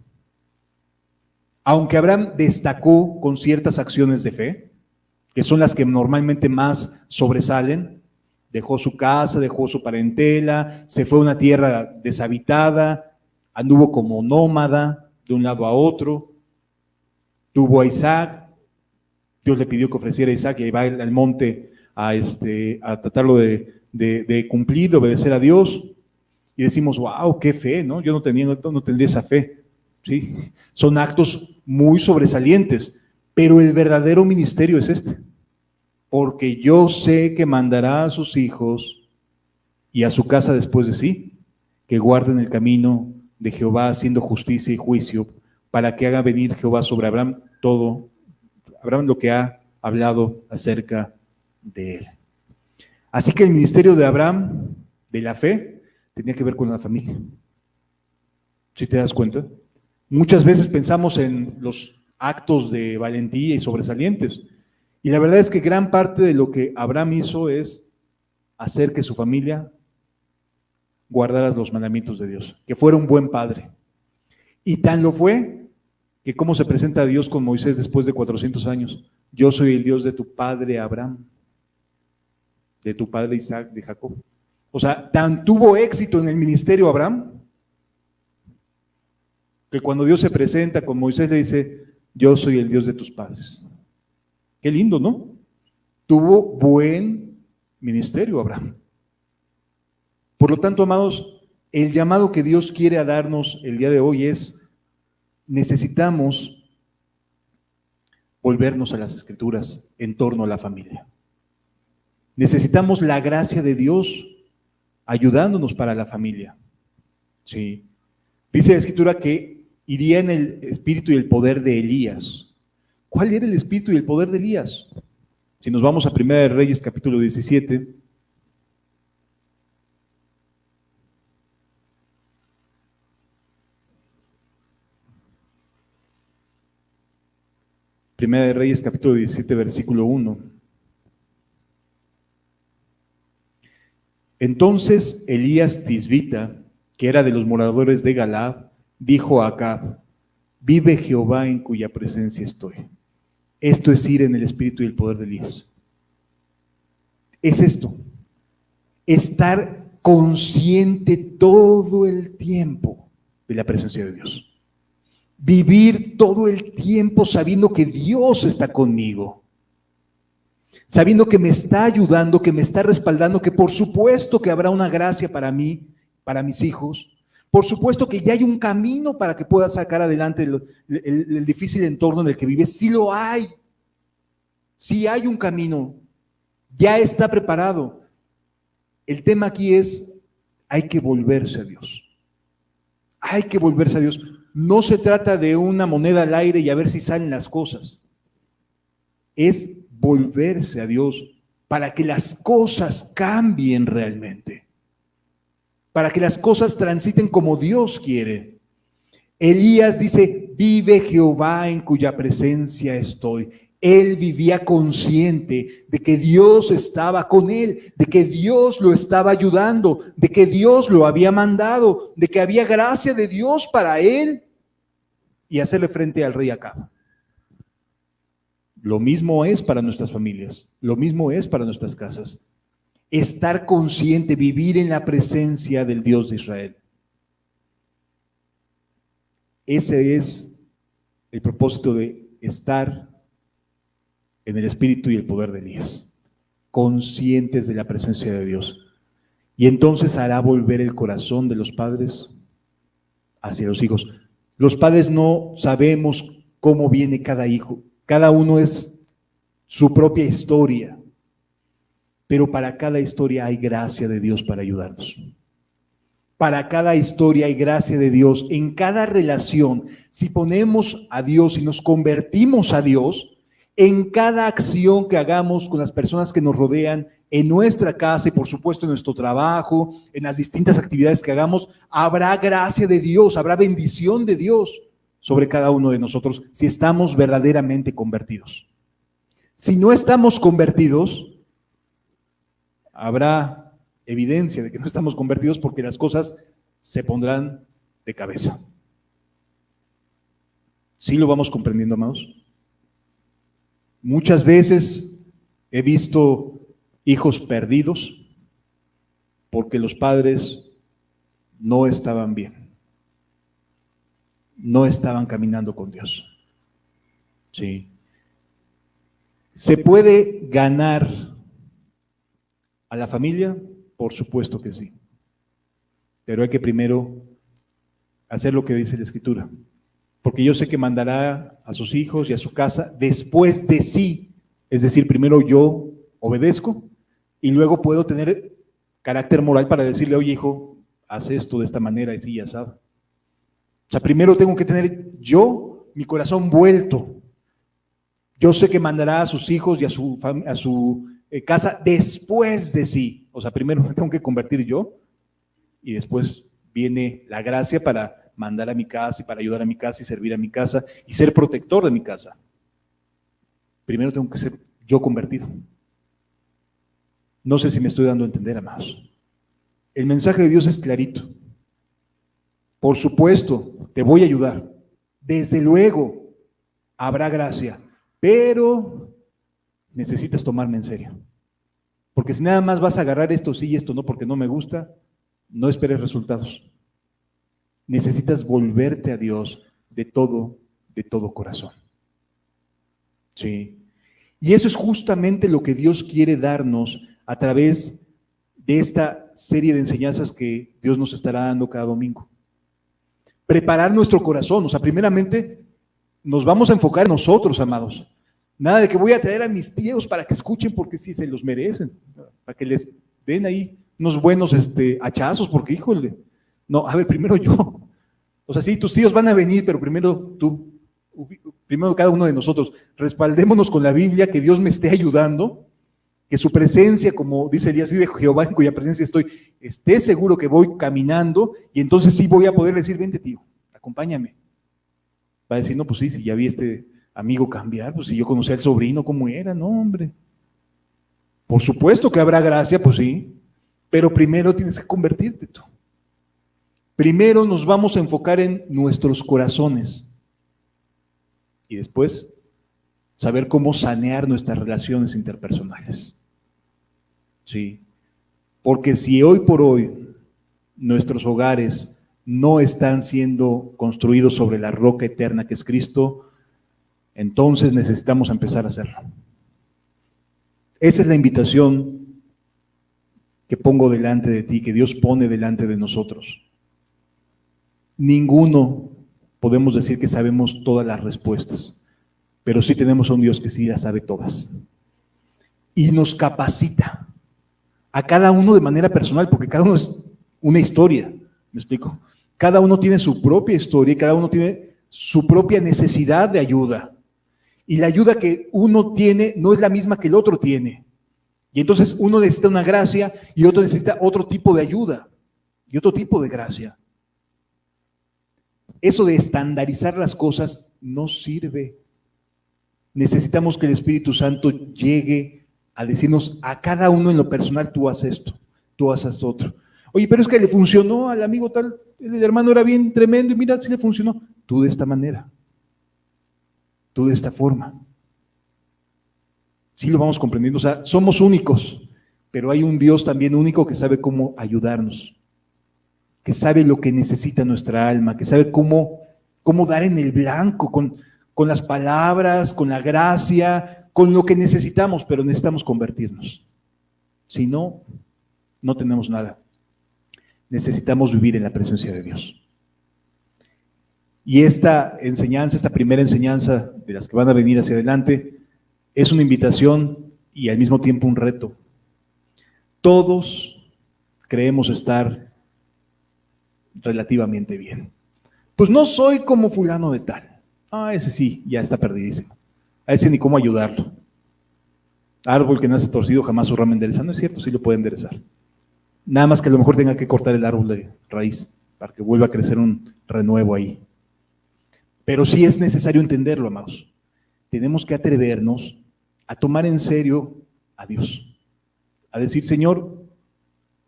Speaker 1: Aunque Abraham destacó con ciertas acciones de fe, que son las que normalmente más sobresalen, dejó su casa, dejó su parentela, se fue a una tierra deshabitada, anduvo como nómada de un lado a otro, tuvo a Isaac, Dios le pidió que ofreciera a Isaac y ahí va al monte a tratarlo de cumplir, de obedecer a Dios, y decimos, wow, qué fe, ¿no? Yo no tendría esa fe, ¿sí? Son actos muy sobresalientes, pero el verdadero ministerio es este, porque yo sé que mandará a sus hijos y a su casa después de sí, que guarden el camino de Jehová haciendo justicia y juicio, para que haga venir Jehová sobre Abraham lo que ha hablado acerca de él. Así que el ministerio de Abraham, de la fe, tenía que ver con la familia. ¿Sí te das cuenta? Muchas veces pensamos en los actos de valentía y sobresalientes, y la verdad es que gran parte de lo que Abraham hizo es hacer que su familia guardara los mandamientos de Dios, que fuera un buen padre. Y tan lo fue que cómo se presenta a Dios con Moisés después de 400 años. Yo soy el Dios de tu padre Abraham, de tu padre Isaac, de Jacob. O sea, tan tuvo éxito en el ministerio Abraham, que cuando Dios se presenta con Moisés le dice, yo soy el Dios de tus padres. Qué lindo, ¿no? Tuvo buen ministerio Abraham. Por lo tanto, amados, el llamado que Dios quiere a darnos el día de hoy es, necesitamos volvernos a las Escrituras en torno a la familia. Necesitamos la gracia de Dios ayudándonos para la familia. Sí. Dice la Escritura que iría en el espíritu y el poder de Elías. ¿Cuál era el espíritu y el poder de Elías? Si nos vamos a 1 de Reyes, capítulo 17, Primera de Reyes, capítulo 17, versículo 1. Entonces Elías Tisbita, que era de los moradores de Galaad, dijo a Acab, vive Jehová en cuya presencia estoy. Esto es ir en el espíritu y el poder de Elías. Es esto, estar consciente todo el tiempo de la presencia de Dios. Vivir todo el tiempo sabiendo que Dios está conmigo, sabiendo que me está ayudando, que me está respaldando, que por supuesto que habrá una gracia para mí, para mis hijos, por supuesto que ya hay un camino para que pueda sacar adelante el difícil entorno en el que vives. Sí lo hay, sí hay un camino, ya está preparado. El tema aquí es, hay que volverse a Dios. Hay que volverse a Dios. No se trata de una moneda al aire y a ver si salen las cosas. Es volverse a Dios para que las cosas cambien realmente. Para que las cosas transiten como Dios quiere. Elías dice, vive Jehová en cuya presencia estoy. Él vivía consciente de que Dios estaba con él, de que Dios lo estaba ayudando, de que Dios lo había mandado, de que había gracia de Dios para él y hacerle frente al rey Acab. Lo mismo es para nuestras familias, lo mismo es para nuestras casas. Estar consciente, vivir en la presencia del Dios de Israel. Ese es el propósito de estar en el espíritu y el poder de Elías, conscientes de la presencia de Dios. Y entonces hará volver el corazón de los padres hacia los hijos. Los padres no sabemos cómo viene cada hijo, cada uno es su propia historia, pero para cada historia hay gracia de Dios para ayudarnos. Para cada historia hay gracia de Dios. En cada relación, si ponemos a Dios y nos convertimos a Dios, en cada acción que hagamos con las personas que nos rodean, en nuestra casa y por supuesto en nuestro trabajo, en las distintas actividades que hagamos, habrá gracia de Dios, habrá bendición de Dios sobre cada uno de nosotros si estamos verdaderamente convertidos. Si no estamos convertidos, habrá evidencia de que no estamos convertidos porque las cosas se pondrán de cabeza. ¿Sí lo vamos comprendiendo, amados? Muchas veces he visto hijos perdidos porque los padres no estaban bien, no estaban caminando con Dios. Sí. ¿Se puede ganar a la familia? Por supuesto que sí. pero hay que primero hacer lo que dice la Escritura. Porque yo sé que mandará a sus hijos y a su casa después de sí. Es decir, primero yo obedezco y luego puedo tener carácter moral para decirle, oye hijo, haz esto de esta manera y así asado. O sea, primero tengo que tener yo mi corazón vuelto. Yo sé que mandará a sus hijos y a su casa después de sí. O sea, primero me tengo que convertir yo y después viene la gracia para mandar a mi casa y para ayudar a mi casa y servir a mi casa y ser protector de mi casa. Primero tengo que ser yo convertido. No sé si me estoy dando a entender, amados. El mensaje de Dios es clarito. Por supuesto, te voy a ayudar. Desde luego, habrá gracia, pero necesitas tomarme en serio. Porque si nada más vas a agarrar esto sí y esto no porque no me gusta, no esperes resultados. Necesitas volverte a Dios de todo corazón. Sí. Y eso es justamente lo que Dios quiere darnos a través de esta serie de enseñanzas que Dios nos estará dando cada domingo. Preparar nuestro corazón, o sea, primeramente nos vamos a enfocar en nosotros, amados. Nada de que voy a traer a mis tíos para que escuchen porque sí se los merecen, para que les den ahí unos buenos hachazos, porque híjole, no, a ver, primero yo. O sea, sí, tus tíos van a venir, pero primero tú, primero cada uno de nosotros, respaldémonos con la Biblia, que Dios me esté ayudando, que su presencia, como dice Elías, vive Jehová en cuya presencia estoy, esté seguro que voy caminando y entonces sí voy a poder decir, vente tío, acompáñame. Va a decir, no, pues sí, si ya vi amigo cambiar, pues si yo conocía al sobrino, ¿cómo era? No, hombre. Por supuesto que habrá gracia, pues sí, pero primero tienes que convertirte tú. Primero nos vamos a enfocar en nuestros corazones y después saber cómo sanear nuestras relaciones interpersonales. Sí, porque si hoy por hoy nuestros hogares no están siendo construidos sobre la roca eterna que es Cristo, entonces necesitamos empezar a hacerlo. Esa es la invitación que pongo delante de ti, que Dios pone delante de nosotros. Ninguno podemos decir que sabemos todas las respuestas, pero sí tenemos a un Dios que sí las sabe todas. Y nos capacita a cada uno de manera personal, porque cada uno es una historia, ¿me explico? Cada uno tiene su propia historia y cada uno tiene su propia necesidad de ayuda. Y la ayuda que uno tiene no es la misma que el otro tiene. Y entonces uno necesita una gracia y otro necesita otro tipo de ayuda y otro tipo de gracia. Eso de estandarizar las cosas no sirve. Necesitamos que el Espíritu Santo llegue a decirnos a cada uno en lo personal, tú haces esto, tú haces esto otro. Oye, pero es que le funcionó al amigo tal, el hermano era bien tremendo y mira si le funcionó. Tú de esta manera, tú de esta forma. Sí lo vamos comprendiendo, o sea, somos únicos, pero hay un Dios también único que sabe cómo ayudarnos, que sabe lo que necesita nuestra alma, que sabe cómo dar en el blanco, con las palabras, con la gracia, con lo que necesitamos, pero necesitamos convertirnos. Si no, no tenemos nada. Necesitamos vivir en la presencia de Dios. Y esta enseñanza, esta primera enseñanza de las que van a venir hacia adelante, es una invitación y al mismo tiempo un reto. Todos creemos estar relativamente bien. Pues no soy como fulano de tal. Ah, ese sí, ya está perdidísimo. A ese ni cómo ayudarlo. Árbol que nace torcido jamás su rama endereza. No es cierto, sí lo puede enderezar. Nada más que a lo mejor tenga que cortar el árbol de raíz para que vuelva a crecer un renuevo ahí. Pero sí es necesario entenderlo, amados. Tenemos que atrevernos a tomar en serio a Dios. A decir, Señor,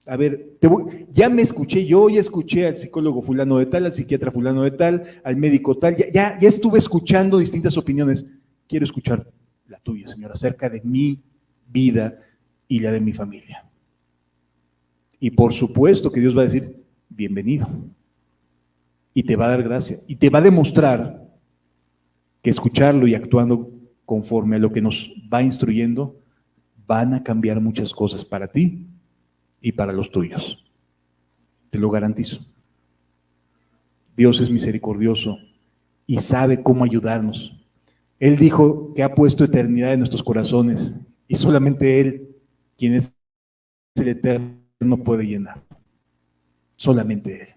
Speaker 1: a ver, ya me escuché, yo ya escuché al psicólogo fulano de tal, al psiquiatra fulano de tal, al médico tal, ya estuve escuchando distintas opiniones. Quiero escuchar la tuya, Señor, acerca de mi vida y la de mi familia. Y por supuesto que Dios va a decir, bienvenido. Y te va a dar gracia. Y te va a demostrar que escucharlo y actuando conforme a lo que nos va instruyendo, van a cambiar muchas cosas para ti y para los tuyos. te lo garantizo. Dios es misericordioso y sabe cómo ayudarnos. Él dijo que ha puesto eternidad en nuestros corazones y solamente Él, quien es el eterno, puede llenar. Solamente Él.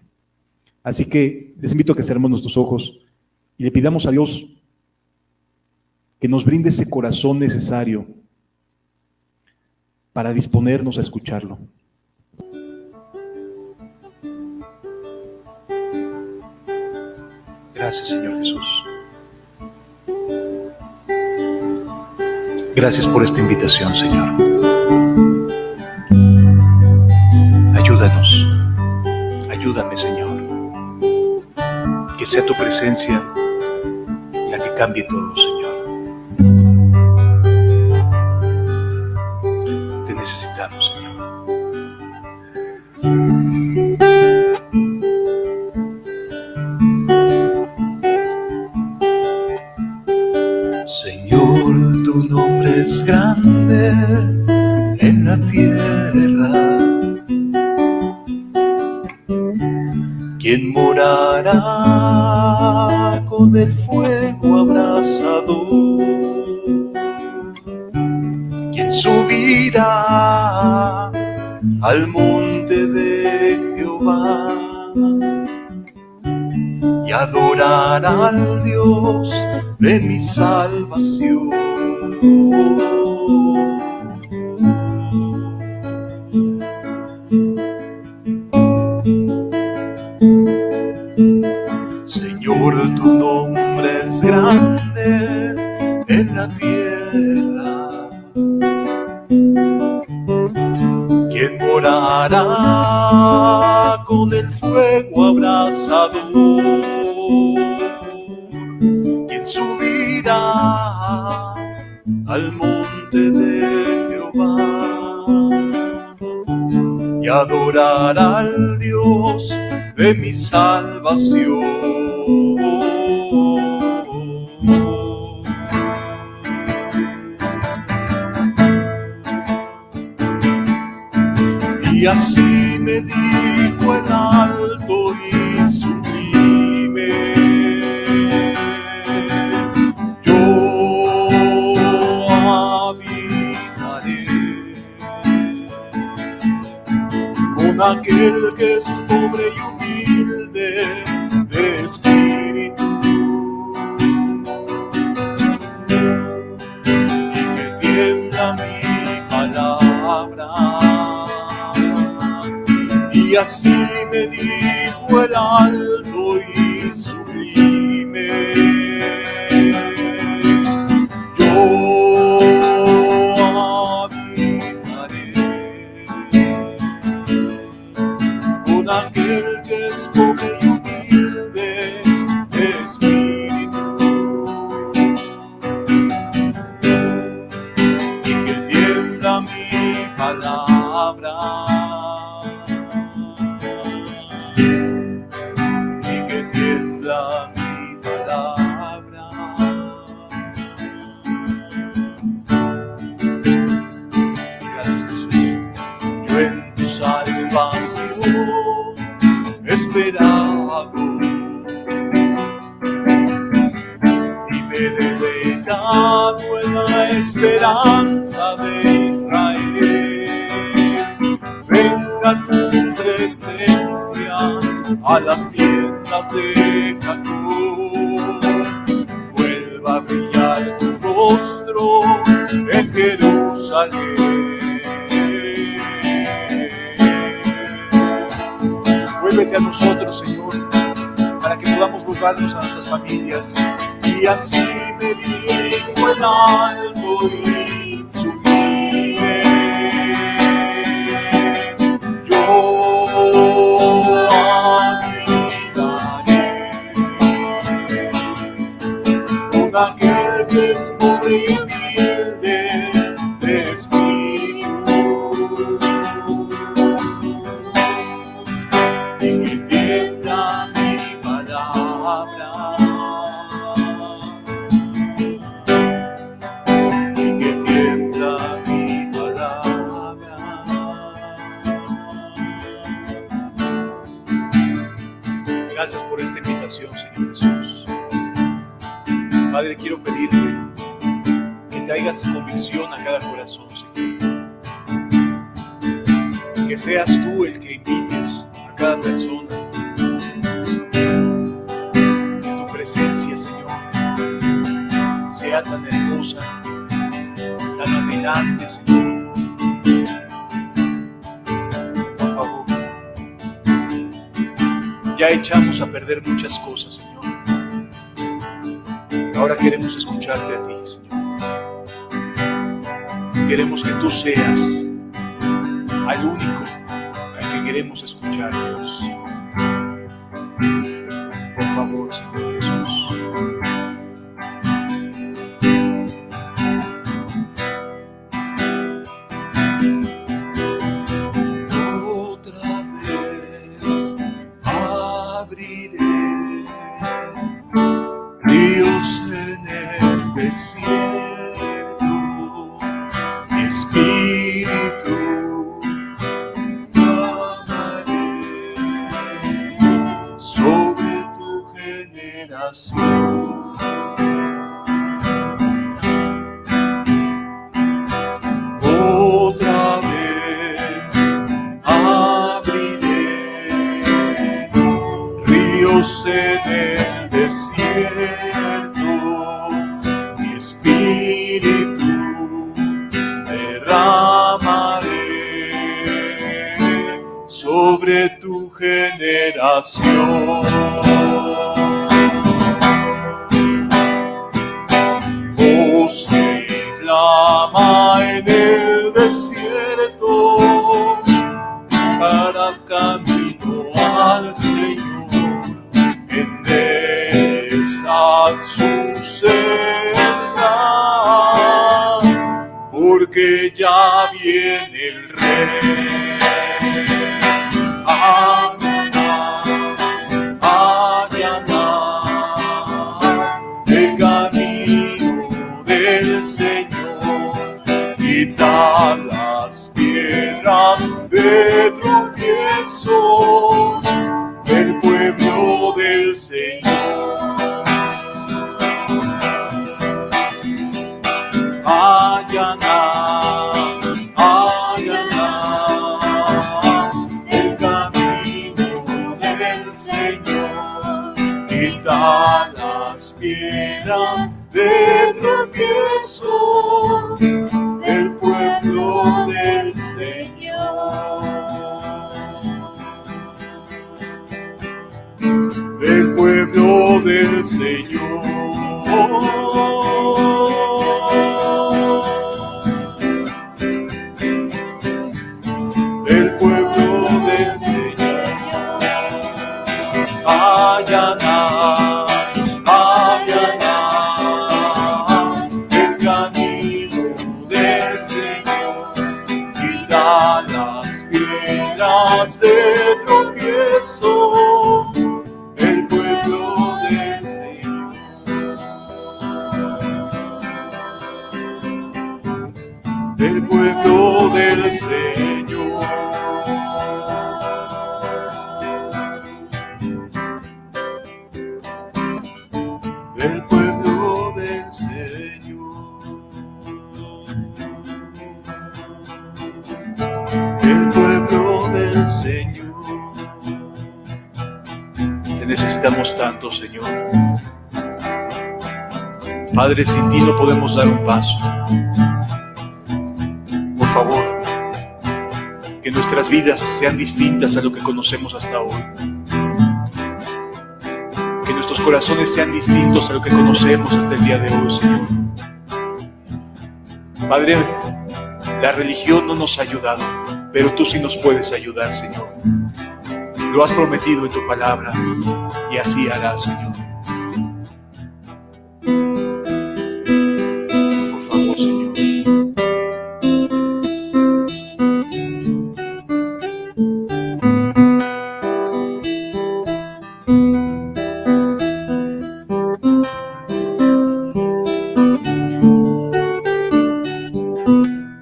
Speaker 1: Así que les invito a que cerremos nuestros ojos y le pidamos a Dios que nos brinde ese corazón necesario para disponernos a escucharlo. Gracias, Señor Jesús. Gracias por esta invitación, Señor. Ayúdanos. Ayúdame, Señor. Que sea tu presencia la que cambie todo, Señor. Te necesitamos, Señor. Señor, tu nombre es grande en la tierra. ¿Quién morará con el fuego abrasador? ¿Quién subirá al monte de Jehová y adorará al Dios de mi salvación? Señor, tu nombre es grande en la tierra. ¿Quién morará con el fuego abrasador? ¿Quién subirá al monte de Jehová y adorará al Dios de mi salvación? Y así me dijo el alto y sublime: yo habitaré con aquel que es pobre y humilde de espíritu, y que tiembla mi palabra. Y así me dijo el alto y sublime: yo habitaré con aquel que es pobre y humilde de espíritu, y que tiembla mi palabra. Esperado y me he deleitado en la esperanza de Israel. Venga tu presencia a las tiendas de Jacob, vuelva a brillar tu rostro en Jerusalén. Vuélvete a nosotros, Señor, para que podamos volvernos a nuestras familias. Y así me dijo el alto y sublime: yo habitaré con aquel que es pobre y humilde de espíritu, y que tiembla mi palabra, y que tiembla mi palabra. Padre, quiero pedirte que traigas convicción a cada corazón, Señor. Que seas tú el que invites a cada persona. Que tu presencia, Señor, sea tan hermosa, tan anhelante, Señor. Por favor, ya echamos a perder muchas cosas, Señor. Ahora queremos escucharte a ti, Señor. Queremos que tú seas al único al que queremos escuchar, Dios. Por favor, Señor Jesús. Otra vez abriré ríos en el desierto, mi espíritu clamaré sobre tu generación. Otra vez abriré ríos en el desierto, mi espíritu derramaré sobre tu generación. Voz que clama en el desierto, para camino al Señor, enderezad sus sendas, porque ya viene el Rey. El camino del Señor, quitar las piedras de tropiezo del pueblo del Señor. Allanar, el camino del Señor, quitar las piedras de tropiezo del pueblo del Señor. Del pueblo del Señor. Del pueblo del Señor. Allanar, el camino del Señor, quitar las piedras de tropiezo del pueblo del Señor. Del pueblo del Señor. Del pueblo del Señor. Del pueblo del Señor. Te necesitamos tanto, Señor. Padre, sin ti no podemos dar un paso. Por favor, que nuestras vidas sean distintas a lo que conocemos hasta hoy. Que nuestros corazones sean distintos a lo que conocemos hasta el día de hoy, Señor. Padre, la religión no nos ha ayudado, pero tú sí nos puedes ayudar, Señor. Lo has prometido en tu palabra y así harás, Señor. Por favor, Señor.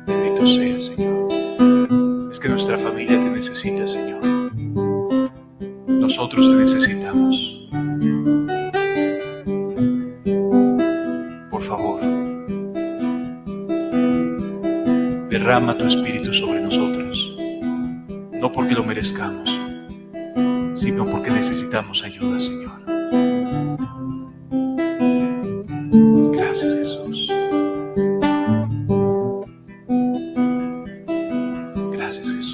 Speaker 1: Bendito sea, Señor. Es que nuestra familia te necesita, Señor. Nosotros te necesitamos. derrama tu Espíritu sobre nosotros, no porque lo merezcamos, sino porque necesitamos ayuda, Señor. Gracias, Jesús. Gracias, Jesús.